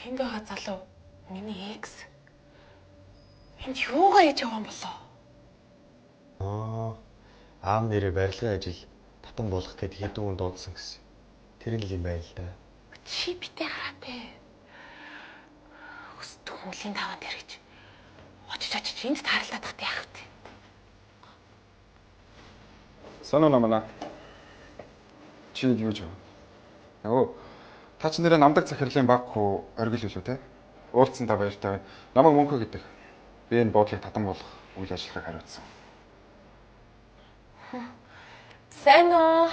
Энд байгаа залуу миний экс. Энд юугаа хийж байгаа юм болоо? Аав нэрээ барилгын ажил татан болох гэд хэдэн хүн дуудсан гэсэн. Тэр л юм байл да. Чи битээ хараатай. Өстө хүмүүлийн даваанд ирэж. Очиж энд тааралдаад тахт яах вэ? Санаа намана. Чи юу ч юм. Өө, та ч нэрээ намдаг захирлын баг хөө оргил билүү те? Уулзсан та баяртай байна. Намайг Мөнхөө гэдэг. Би энэ буудлыг татан болох үйл ажиллагааг хариуцсан. Сайн уу?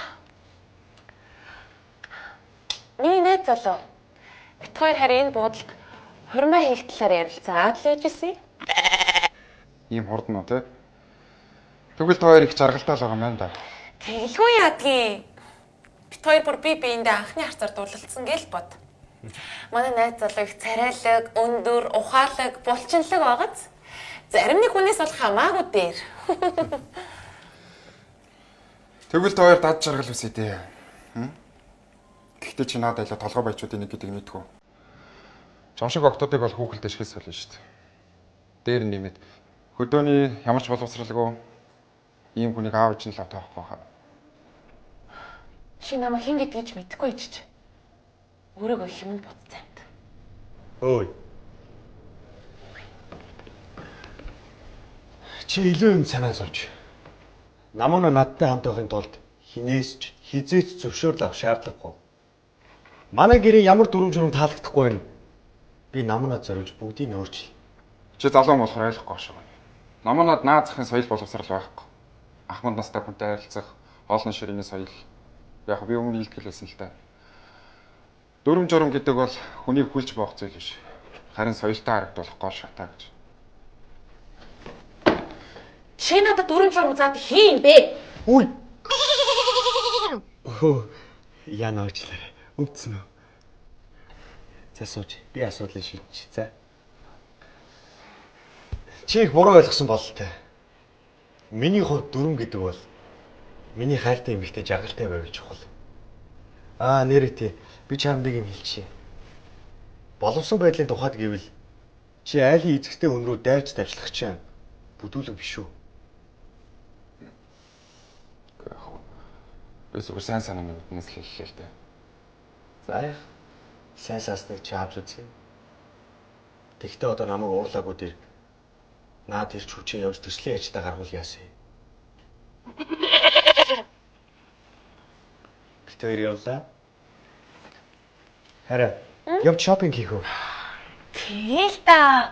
Миний найз залуу. Бид хоёр харин энэ буудалд хурмаа хийх талаар ярилцсан. Л яжсэн. Ийм хурдан уу те? Тэгвэл та хоёр их жаргалтай л байгаа юм байна да. Тэгэлгүй яадгийн. Бид хоёр бүр биендээ анхны харцаар дурлалцсан гээл бод. Манай найз залуу их царайлаг, өндөр, ухаалаг, булчинлаг байгааз. Зарим нэг хүнээс бол хамаагүй дээр. Тэгвэл та хоёр дад жаргал үсэ дээ. Гэхдээ чи надад айлаа толгой баячуудын нэг гэдэг мэдгүй. Жомшиг октодыг бол хүүхэлдэж шгээс солино шүү дээ. Дээр нэмээд хөдөөний ямар ч боловсралгүй ийм хүнийг аав ээж нь л авахгүй хаа. Чи намайг хэн гэдгийг ч мэдэхгүй ч. Өөрийгөө хэмээн бодсон юм. Өөй. Чи илүү юм санаа зовж. Намуна надтай хамт байхын тулд хинээс ч хизээч зөвшөөрөл авах шаардлагагүй. Манай гэрээ ямар дүрм журм таалагдахгүй байна. Би намунаа зориулж бүгдийг нь өөрчил. Чи залуу болохоор ойлгохгүй шүү. Намунад наад захын соёл боловсрал байхгүй. Ахмад настай хүнтэй харилцах, хоолны ширээний соёл. Яг би өмнө илтгэлсэн л та. Дүрм журм гэдэг бол хүнийг хүлж боох зүйл биш. Харин соёлтой харагдуулах гол шатаа гэж. Чи надад дүрм журм заад хийн бэ? Үгүй. Яна уучлаарай. Өвдсөн үү? За сууж. Би асуудлыг шийдчих. За. Чи их буруу ойлгосон бололтой. Миний хувьд дүрм гэдэг бол миний хайртай эмэгтэй жаргалтай байвал чухал. Нэрэтээ би чамд нэг юм хэлчихье. Боловсон байдлын тухайд гэвэл чи айлын эзэгтэй хүн рүү дайрч давчлах чинь бүдүүлэг биш үү? Би зөвхөн сайн санааны үднэс л хэллээ л дээ. За яа. Сайн саасныг чи авч үзье. Тэгтээ одоо намайг уурлаагүй дээр наад ирч хүчээ явж төслийн ажилдаа гаргуул яасан юм. Бид хоёр явлаа. Хараа. Явж шопинг хийх үү? Тэгэл та.